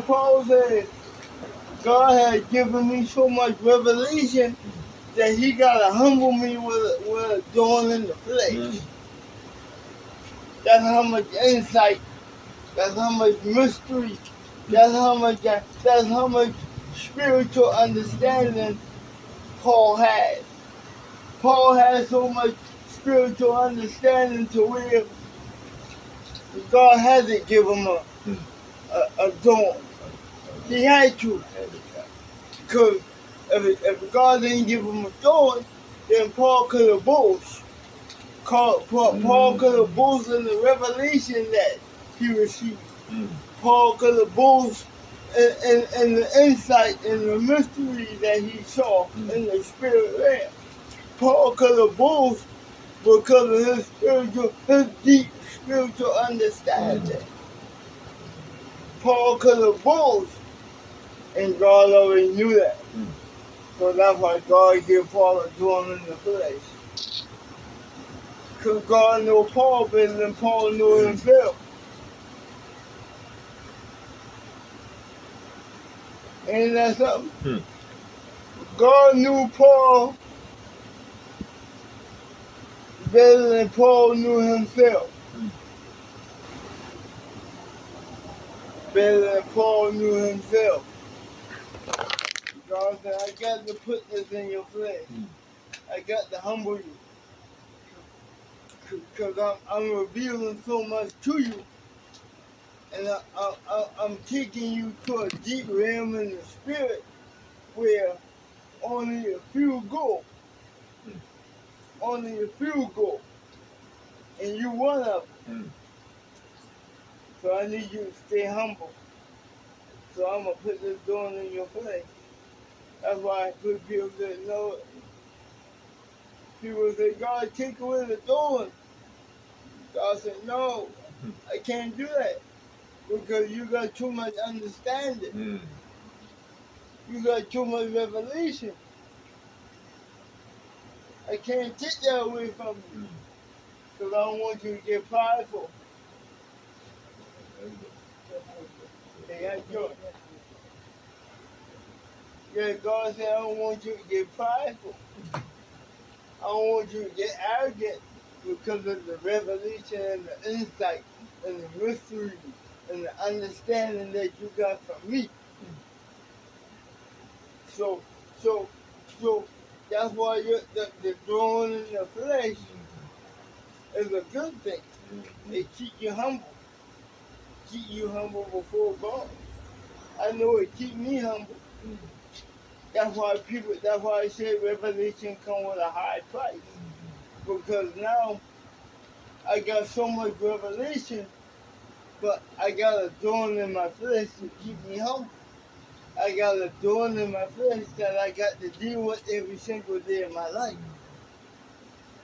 Paul said, God had given me so much revelation that he got to humble me with a thorn in the flesh. That's how much insight, that's how much mystery, that's how much spiritual understanding Paul had. Paul had so much spiritual understanding to where God had to give him a thorn. He had to. Because if God didn't give him a thorn, then Paul could have boasted. Paul could have boasted in the revelation that he received. Paul could have boasted in the insight and the mystery that he saw in the spirit realm. Paul could have boasted because of his deep spiritual understanding. Paul could have boasted, and God already knew that. So that's why God gave Paul a thorn in the flesh. Because God knew Paul better than Paul knew himself. Ain't that something? God knew Paul better than Paul knew himself. Better than Paul knew himself. God said, I got to put this in your flesh. I got to humble you. Because I'm revealing so much to you. And I'm taking you to a deep realm in the spirit where only a few go. Only a few go. And you one of them. So I need you to stay humble. So I'm going to put this thorn in your flesh. That's why I put people that know it. People say, God, take away the thorn. God said, no, I can't do that. Because you got too much understanding. You got too much revelation. I can't take that away from you. Because I don't want you to get prideful. Yeah, God said, I don't want you to get prideful. I don't want you to get arrogant because of the revelation and the insight and the mystery and the understanding that you got from me. So that's why the thorn in the flesh is a good thing. It keep you humble. Keep you humble before God. I know it keep me humble. That's why I say revelation come with a high price. Because now I got so much revelation, but I got a thorn in my flesh to keep me humble. I got a thorn in my flesh that I got to deal with every single day of my life.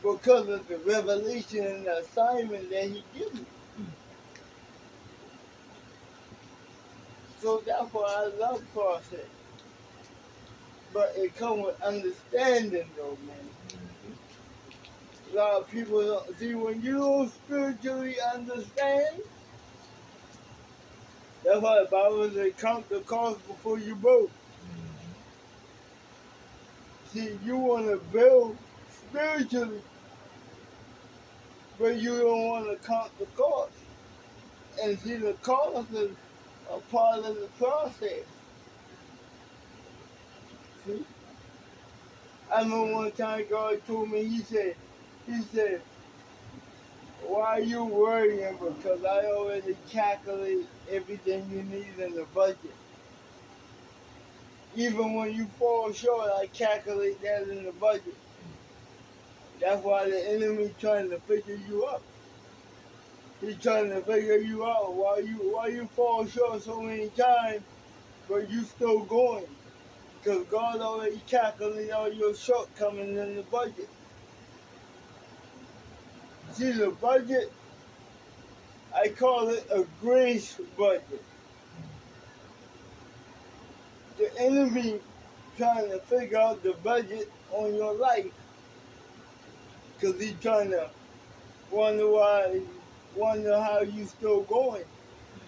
Because of the revelation and the assignment that he gives me. So that's why I love process. But it comes with understanding though, man. A lot of people don't see when you don't spiritually understand. That's why the Bible says count the cost before you build. See, you want to build spiritually, but you don't want to count the cost. And see, the cost is a part of the process. See? I remember one time God told me, he said, why are you worrying? Because I already calculate everything you need in the budget. Even when you fall short, I calculate that in the budget. That's why the enemy trying to figure you out. He's trying to figure you out why you fall short so many times, but you still going. Because God already calculated all your shortcomings in the budget. See, the budget, I call it a grace budget. The enemy trying to figure out the budget on your life because he's trying to wonder how you still going.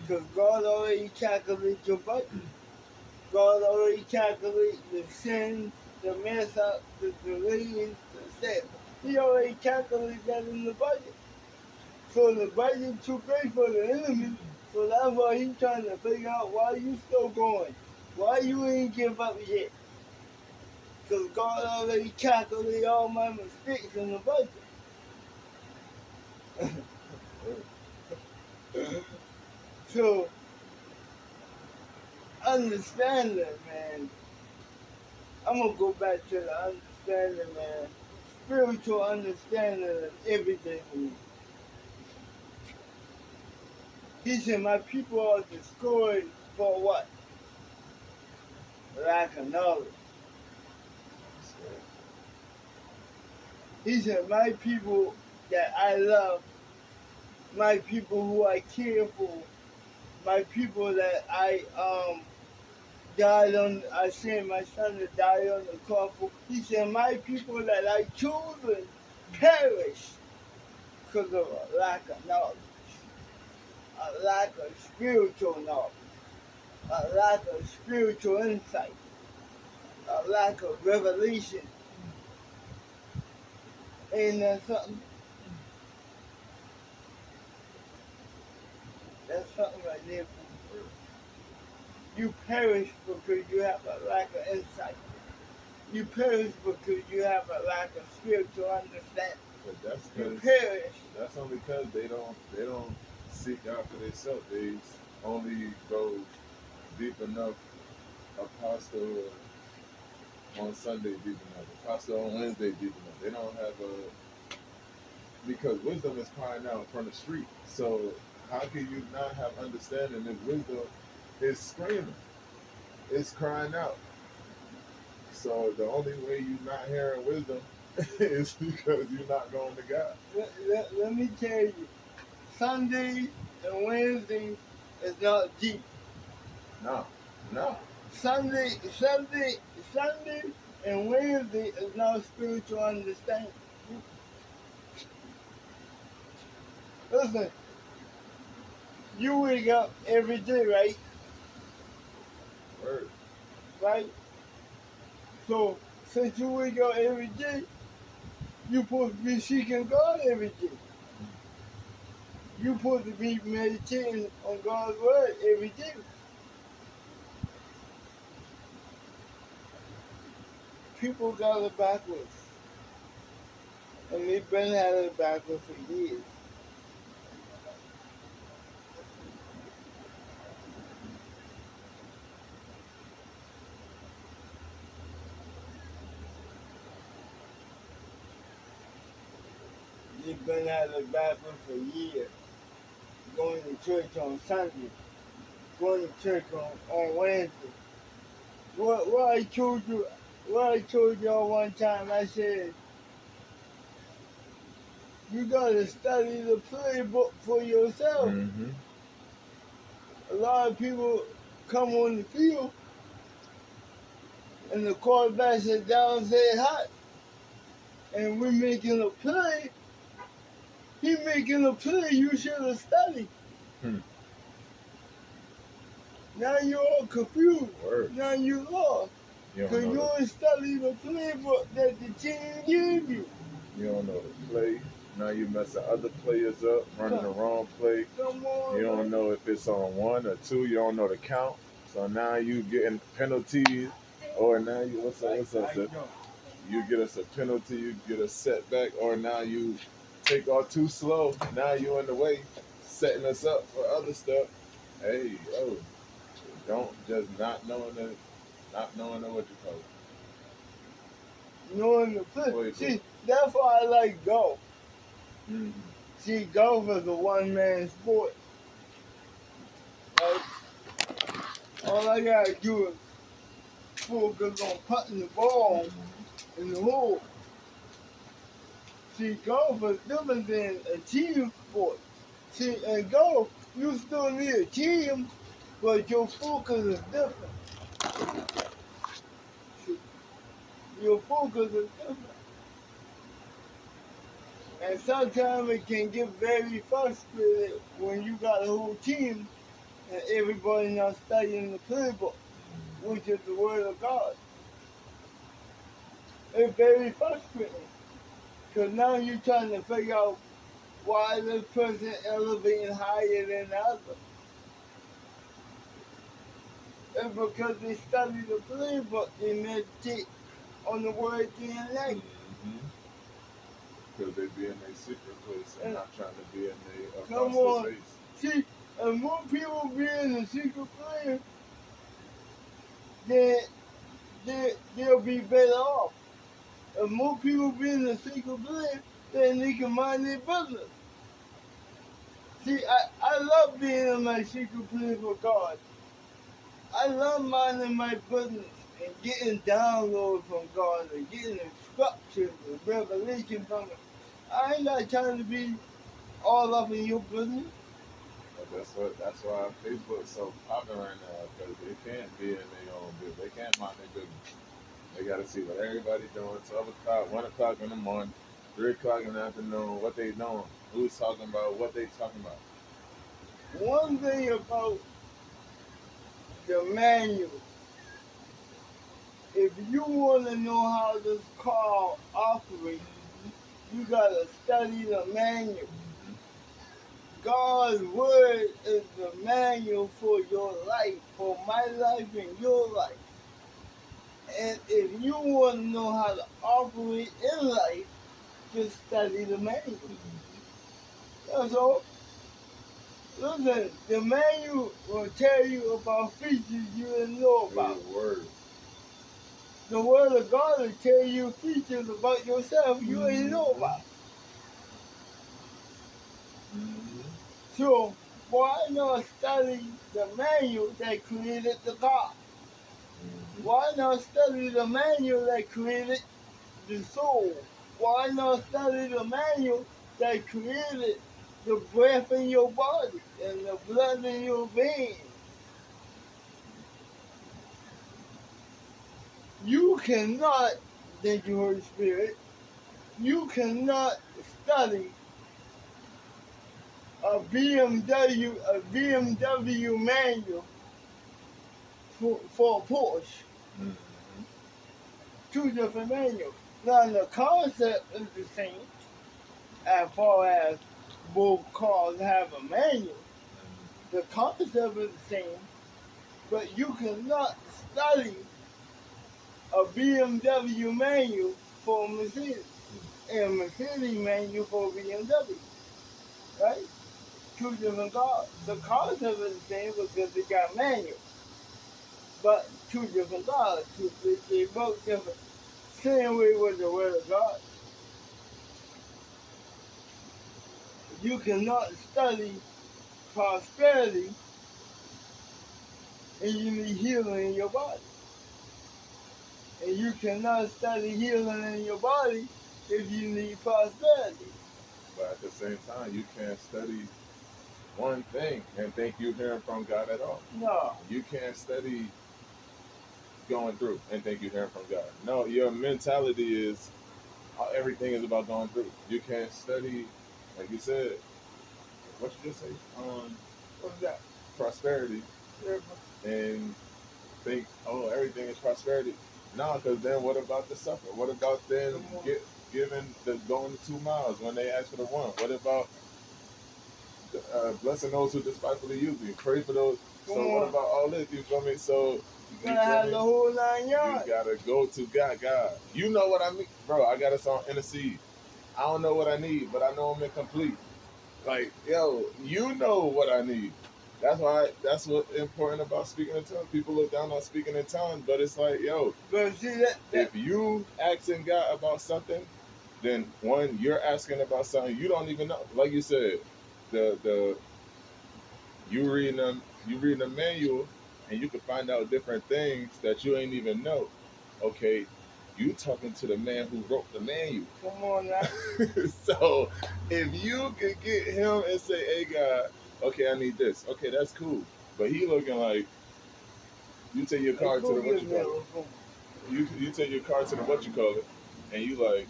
Because God already calculates your budget. God already calculates the sins, the mess up, the delays, the set. He already calculated that in the budget. So the budget's too great for the enemy. So that's why he's trying to figure out why you still going. Why you ain't give up yet. Because God already calculated all my mistakes in the budget. So, understanding, man. I'm going to go back to the understanding, man. Spiritual understanding of everything to me. He said, my people are destroyed for what? Lack of knowledge. He said, my people that I love, my people who I care for, my people that I I sent my son to die on the cross for. He said, my people that I chosen perish because of a lack of knowledge, a lack of spiritual knowledge, a lack of spiritual insight, a lack of revelation. Ain't that something? That's something right there. You perish because you have a lack of insight. You perish because you have a lack of spiritual understanding. But that's you perish. That's only because they don't seek out for themselves. They only go deep enough. Apostle on Sunday deep enough. Apostle on Wednesday deep enough. They don't have because wisdom is crying out from the street. So how can you not have understanding if wisdom is screaming? It's crying out. So the only way you're not hearing wisdom is because you're not going to God. Let me tell you, Sunday and Wednesday is not deep. No. Sunday and Wednesday is not spiritual understanding. Listen, you wake up every day, right? Word. Right? So, since you wake up every day, you're supposed to be seeking God every day. You're supposed to be meditating on God's word every day. People got it backwards. And they've been had it backwards for years. They've been at it backwards for years. Going to church on Sunday. Going to church on Wednesday. What I told y'all one time, I said, you gotta study the playbook for yourself. Mm-hmm. A lot of people come on the field and the quarterback sits down and say hot. And we're making a play. He making a play you should have studied. Now you're all confused. Word. Now you lost. Because you don't study the playbook that the team gave you. You don't know the play. Now you messing other players up, running the wrong play. Come on, you don't know if it's on 1 or 2. You don't know the count. So now you getting penalties. Or now you, what's up, sir? You get us a penalty, you get a setback, or now you take off too slow. Now you in the way, setting us up for other stuff. Hey, yo, don't just not knowing what you call it. Knowing the play. See, that's why I like golf. Mm-hmm. See, golf is a one-man sport. Right? All I gotta do is focus on putting the ball in the hole. See, golf is different than a team sport. See, in golf, you still need a team, but your focus is different. See, your focus is different. And sometimes it can get very frustrated when you got a whole team and everybody not studying the playbook, which is the word of God. It's very frustrating because now you're trying to figure out why this person elevating higher than the other. It's because they study the playbook, they meditate on the word day and night. Because they be in their secret place and not trying to be in their Come apostle on. face. See, if more people be in the secret place, then they'll be better off. If more people be in the secret place, then they can mind their business. See, I love being in my secret place with God. I love minding my business and getting downloads from God and getting instructions and revelation from Him. I ain't got time to be all up in your business. But that's why Facebook's so popular right now, because they can't be in their own business. They can't mind their business. They got to see what everybody's doing. 12 o'clock, 1 o'clock in the morning, 3 o'clock in the afternoon, what they doing, who's talking about, what they talking about. One thing about the manual, if you want to know how this car operates, you got to study the manual. God's word is the manual for your life, for my life and your life. And if you want to know how to operate in life, just study the manual. That's all. Listen, the manual will tell you about features you didn't know about. The word of God will tell you features about yourself you ain't know about. So why not study the manual that created the God? Why not study the manual that created the soul? Why not study the manual that created the breath in your body and the blood in your veins? You cannot, thank you, Holy Spirit, you cannot study a BMW manual for a Porsche. Two different manuals. Now the concept is the same as far as both cars have a manual. The concept is the same, but you cannot study a BMW manual for a Mercedes and a Mercedes manual for a BMW, right? Two different cars. The concept is the same because they got manuals, but two different cars. They both different. Same way with the word of God. You cannot study prosperity and you need healing in your body. And you cannot study healing in your body if you need prosperity. But at the same time, you can't study one thing and think you're hearing from God at all. No. You can't study going through and think you're hearing from God. No, your mentality is everything is about going through. You can't study, like you said, what you just say? What's that? Prosperity. And think, oh, everything is prosperity. No, because then what about the suffer? What about then going the 2 miles when they ask for the one? What about blessing those who despitefully use me? Pray for those. So what about all this? You feel me? So you gotta have the whole 9 yards. You gotta go to God. You know what I mean, bro? I got a song, Intercede. I don't know what I need, but I know I'm incomplete. Like, yo, you know what I need. That's what's important about speaking in tongues. People look down on speaking in tongues, but it's like, yo, but see that if you asking God about something, then one, you're asking about something you don't even know. Like you said, you reading the manual, and you can find out different things that you ain't even know. Okay, you talking to the man who wrote the manual. Come on now. So if you could get him and say, "Hey God, okay, I need this." Okay, that's cool. But he looking like you take your car to the what you call it. You take your car to the what you call it, and you like,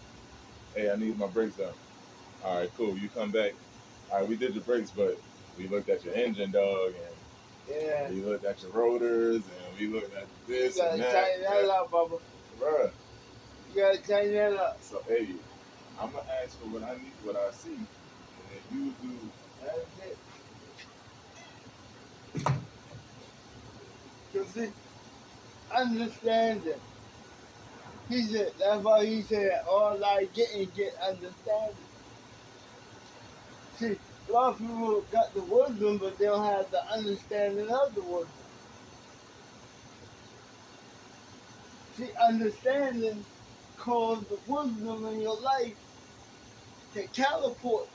"Hey, I need my brakes done." All right, cool. You come back. All right, we did your brakes, but we looked at your engine, dog, and Yeah. We looked at your rotors, and we looked at this You gotta and that. tighten that up, Bubba. Bruh. You gotta tighten that up. So, hey, I'm going to ask for what I need, what I see, and then you do. That's it. So see, understanding. He said, that's why he said, all I get and get understanding. See, a lot of people got the wisdom, but they don't have the understanding of the wisdom. See, understanding caused the wisdom in your life to catapult